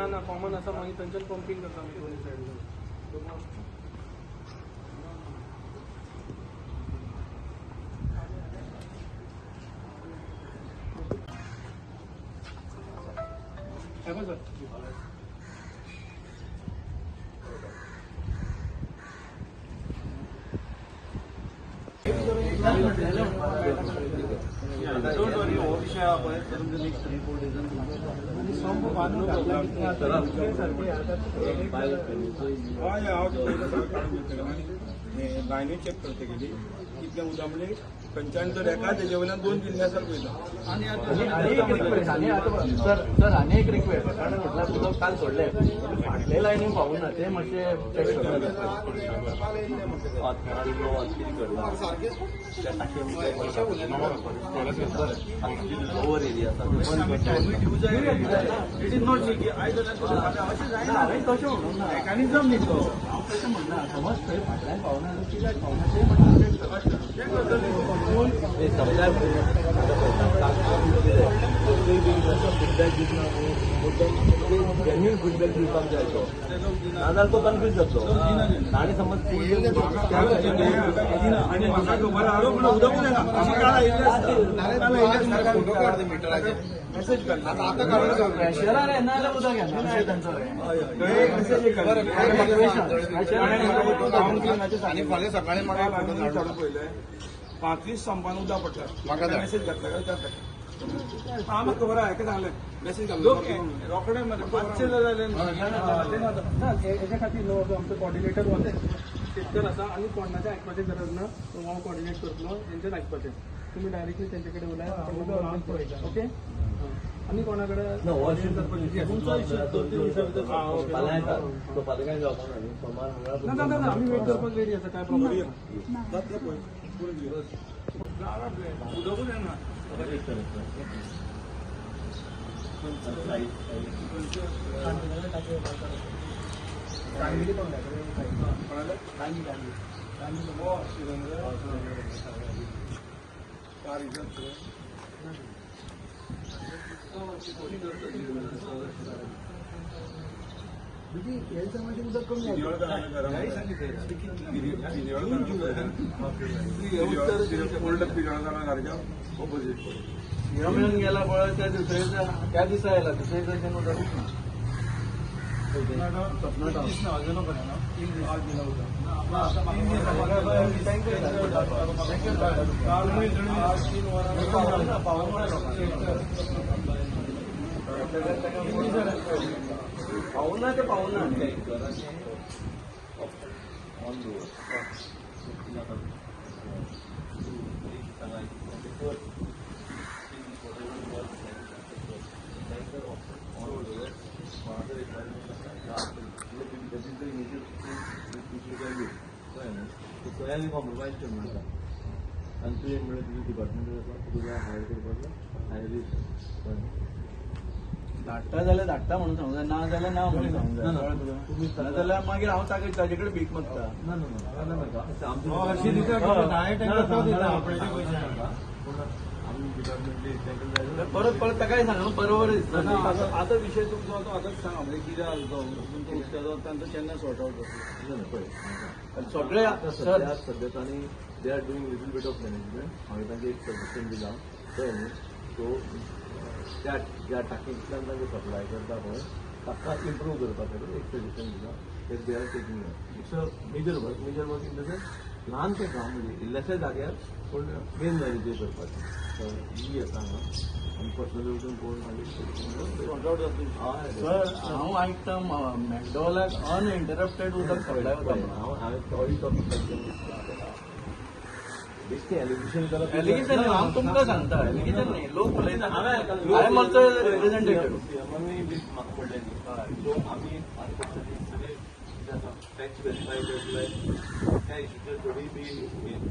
ना कॉमन असा मागीर थंयच्यान पंपिंग करता आमी दोनी सायडीन. Don't worry, हो विषय आपण करून the next 3-4 days आणि संप बांधून घातला किती आता लायनी चेक करते गेली कितले उदामले 95 एका त्याच्या वयल्यान 2 जिल्ह्याचा पयला आणि अनेक रिक्वेस्ट कारण म्हटलं तुझं काल सोडले फाटले लायनीक पावूं ना ते मातशे check over area it is not हांवें तशें म्हणून ना मेकॅनिझम न्ही तो हांव तशें म्हणना समज थंय फाटल्यान पावना कित्याक पावना तें म्हणटा फीडबॅक दितना जेन्युइन फीडबॅक दिवपाक जाय तो नाजाल्यार तो कन्फ्यूज जातलो ताणें समज आणि म्हाका खबर आलो पण उदकूच येना अशी काळा मिटराचे मेसेज करता आता प्रेशरार येना जाल्यार उदक येना अशें तांचो आणि फाल्यां सकाळी म्हाका चालू पयले 35 संपान उदक पडटा म्हाका मेसेज घातला काय त्या म्हाका खबर आहा हेका सांगलें मेसेज घातलो रोखडे मातशें जालें हेच्या खातीर न्हू आमचो कॉर्डिनेटर वता शेतकर आसा आनी कोणाचें आयकपाचें गरज ना तो हांव कॉर्डिनेट करतलो तेंच्यान आयकपाचें तुमी डायरेक्टली तेंचे कडेन उलयात ओके आनी कोणा कडेन ना आमी वेट करपाक रेडी आसा काय प्रॉब्लेम उदकूच येना उदक कमी ऑपोजिट मिळून गेला पळय त्या दिसा येयला दुसऱ्या दिसाच्यान उदक पाहुणा ते पाहुणा सोयाबीन कॉम्प्रोमाइज करनाका आनी तुवें म्हणल्यार तुजें डिपार्टमेंट आसा तुका हायर करपाक हायर धाडटा जाल्यार धाडटा म्हणून सांगूं जाय ना जाल्यार ना म्हणून सांगूं जाय नाजाल्यार मागीर हांव ताजे कडेन भीक मागता परत परत ताकाय सांग बरोबर आता विषय तुमचो आतांच सांग म्हणजे कितें जालो तो तुमचो उदकाचो तांचो केन्ना सॉर्ट आउट जातलो सगळे सद्या तांणी they are doing little bit of management हांवें तांकां एक सजेशन दिलां कळ्ळें सो त्या ज्या टाकींतल्यान तांकां सप्लाय करता पळय ताका इम्प्रूव करपा खातीर एक सजेशन दिलां तें they are taking it's a major work in the sense ल्हान तें काम म्हणजे इल्ल्याशा जाग्यार पूण मेन मॅनेज करपाचें ही आसा हांगा आनी पर्सनली वचून कोण मागीर हांव आयकता मॅकडॉवलाक अनइंटरप्टेड उदक सप्लाय वता हांवें ऑयल टॉपिक बेश्टें एलिगेशन करप एलिगेशन हांव तुमकां सांगता एलिगेशन न्ही लोक उलयता हांवें मातसो रिप्रेझेंटेटिव्ह म्हाका पडलें न्ही सो आमी टॅक्स वेरीफाय केल्याय त्या इशूचेर थोडी बी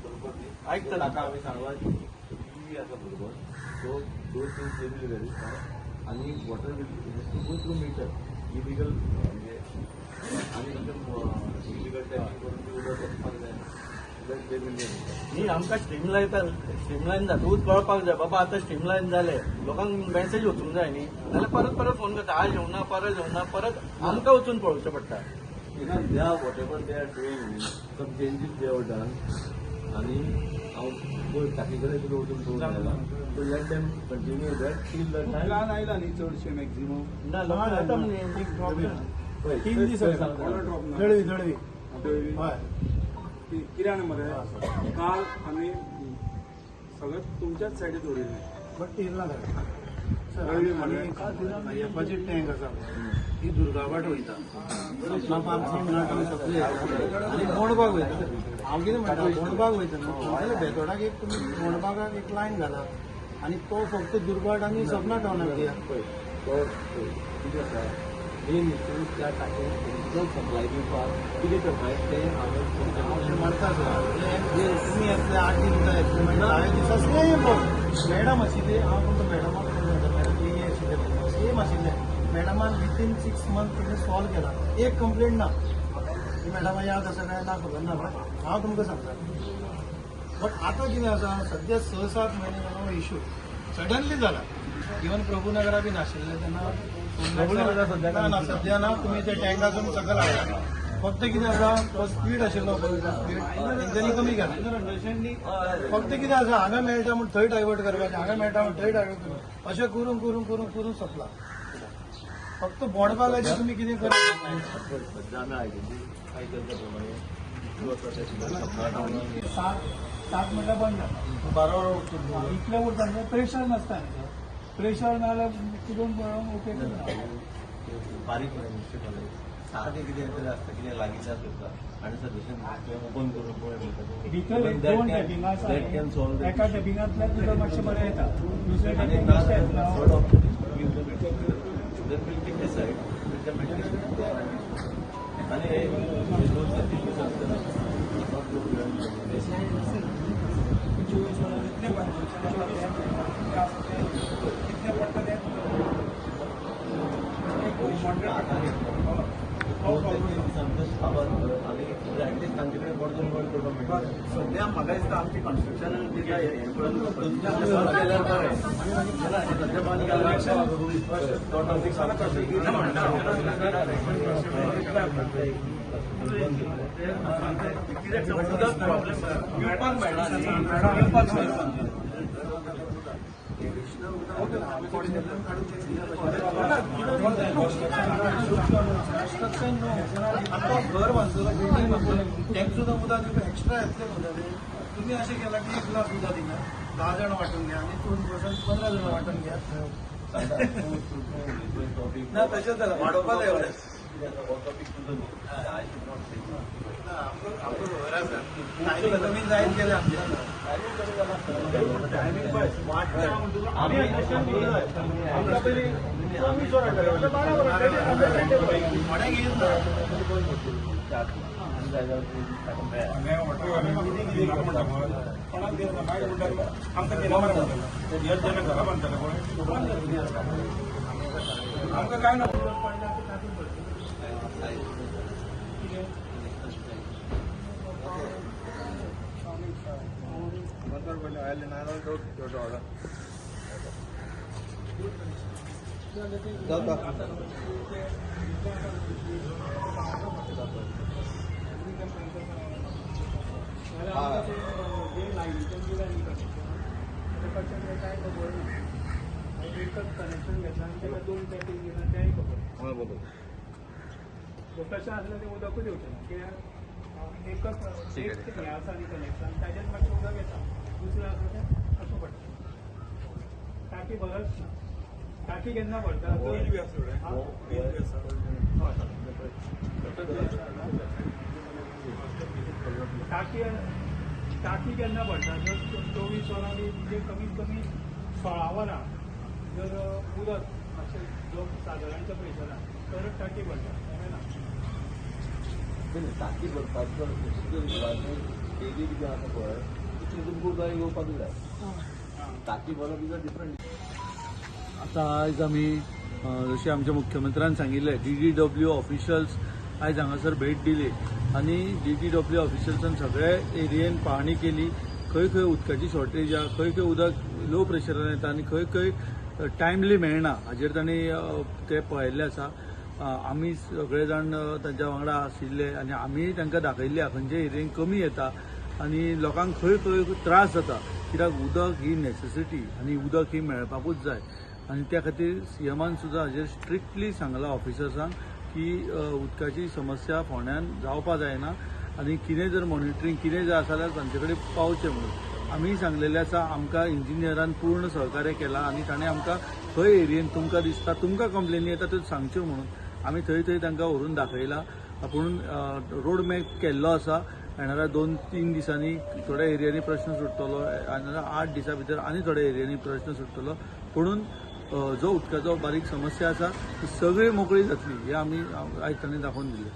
करपाक आयकता ताका आमी सांगलां की ही आसा बरोबर so those things they will verify आनी water will to go through meter illegal म्हणजे आनी इलिगल टॅक्स करून उदक वचपाक जायना न्ही आमकां स्ट्रीमलायन जातूच कळपाक जाय बाबा आतां स्ट्रीमलायन जालें लोकांक मेसेज वचूंक जाय न्ही नाल्यार परत परत फोन करता आज येवना परत आमकां वचून पळोवचें पडटा द्या whatever they are doing some changes they have done आणि हांव ताचे कडेन तुका वचून पळोवंक so let them continue that till the time plan आयला न्ही चडशे मॅक्झिमम ना लोकांक येता म्हणजे 3 दीस जळवी कित्याक मरे काल आमी सगळें तुमच्याच सायडीत उडयलें बट टिरला अय्यप्पाची टँक आसा ही दुर्गाबाट वयता सपना पार्क सगळे आनी मोणबाग वयता हांव कितें म्हणटा मोणबाग वयता न्हू जाल्यार बेतोडाक एक तुमी मोणबागाक एक लायन घाला आनी तो फक्त दुर्गाट आनी सपना टावनाक दिया तो कितें आसा मेन इशू त्या टायमार ओरिजिनल सप्लाय दिवपाक कितें करपाक तें हांवें म्हणटा तुमी येतले 8 दीस जाय एक्सपेरिमेंट 10 दिसा सेम मॅडम आशिल्ली हांव तुमकां मॅडमाक फोन करता मॅडम हे आशिल्ले सेम आशिल्लें मॅडमान विथीन 6 मंथ तेणें सॉल्व केला एक कंप्लेंट ना ती मॅडमा याद आसा काय ना खबर ना हांव तुमकां सांगता बट आतां कितें आसा सद्या 6-7 म्हयने जालो इशू सडनली जाला इवन प्रभुनगरा बी नाशिल्ले तेन्ना ना सद्या ना तुम्ही ते टँकासून सकयल हाडला फक्त कितें आसा तो स्पीड आशिल्लो स्पीड तेंच्यांनी कमी केला फक्त कितें आसा हांगा मेळटा म्हूण थंय डायवर्ट करपाचें हांगा मेळटा म्हूण थंय डायवर्ट करपाचें अशें करून करून करून करून सोंपला फक्त बोंडबागाचें तुमी कितें करता सध्या आमी आयडेंटिफाय केल्या प्रमाणे 7 म्हटल्यार बंद जाता 12 इतले उरता प्रेशर नासता प्रेशर नाल्यार कितें ओके बारीक सारकें कितें तरी आसता कितें लागीं आसता आनी सर ओपन करून भितर 2 टॅपिंगां आसा एका टॅपिंगांतल्यान तुका मातशें बरें येता दुसऱ्या आणि सध्या म्हाका दिसता आमची कन्स्ट्रक्शन घर बांधलेलं बिल्डींग बांधलेलं टँक सुद्धा उदक दिवपाक एक्स्ट्रा येतले म्हणटा तुम्ही अशें केला की 1 ग्लास उदक दिना 10 जाण वांटून घ्या आनी 2 पर्सन 15 जाण वांटून घ्या ना तशेंच जालां वाडोवपाक जाय एवढें आमकां खबर आसा टायमींग कमी जायत गेले आमचे आमकां पयलीं 24 वरां 12 वरां थोड्यांक येत ना आमकां काय ना कनेक्शन घेतला आणि त्याला 2 टॅपिंग दिला त्याही खबर तशें आसल्यार तें उदकूच येवचें ना कित्याक एकच एक हें आसा न्ही कनेक्शन ताजेच मातशें उदक येता दुसरें आसा तें वचूं पडटा टाकी भरत ना टाकी केन्ना भरता टाकी केन्ना भरता जर 24 वरां बी म्हणजे कमीत कमी 16 वरां जर उदक मातशें लोक सादारणच्या प्रेशरान तरच टाकी भरता टाकी भरपाक डेली कितें आसा पळय तितून तुमकां येवपाक जाय टाकी भरप इज अ डिफरंट. आता आज आम्ही जशें आमच्या मुख्यमंत्र्यान सांगिल्लें DDW ऑफिशल्स आयज हांगासर भेट दिली आनी DTW ऑफिसर्सान सगळे एरियेन पाहणी केली. खंय खंय उदकाची शॉर्टेज आहा, खंय खंय उदक लो प्रेशरान येता आनी खंय खंय टायमली मेळना हाजेर तांणी ते पळयल्ले आसा. आमी सगळे जाण तांच्या वांगडा आशिल्ले आनी आमी तांकां दाखयल्या खंयच्या एरियेन कमी येता आनी लोकांक खंय खंय त्रास जाता. कित्याक उदक ही नेसेसिटी आनी उदक ही मेळपाकूच जाय आनी त्या खातीर CMन सुद्दां हाजेर स्ट्रिक्टली सांगलां ऑफिसर्सांक की उदकाची समस्या फोंड्यान जावपा जायना आनी कितें जर मॉनिटरींग कितें जर आसा जाल्यार तांचे कडेन पावचें म्हणून आमी सांगलेलें आसा. आमकां इंजिनियरान पूर्ण सहकार्य केलां आनी ताणें आमकां खंय एरियेन तुमकां दिसता तुमकां कंप्लेनी येता त्यो सांगच्यो म्हणून आमी थंय थंय तांकां व्हरून दाखयला. पूण रोड मॅप केल्लो आसा. येणाऱ्या 2-3 दिसांनी थोड्या एरियांनी प्रश्न सुट्टलो, येणाऱ्या 8 दिसां भितर आनी थोड्या एरियांनी प्रश्न सुट्टलो. पुणून जो उदकाचो बारीक समस्या आसा ती सगळी मोकळी जातली हे आमी आयज ताणें दाखोवन दिलें.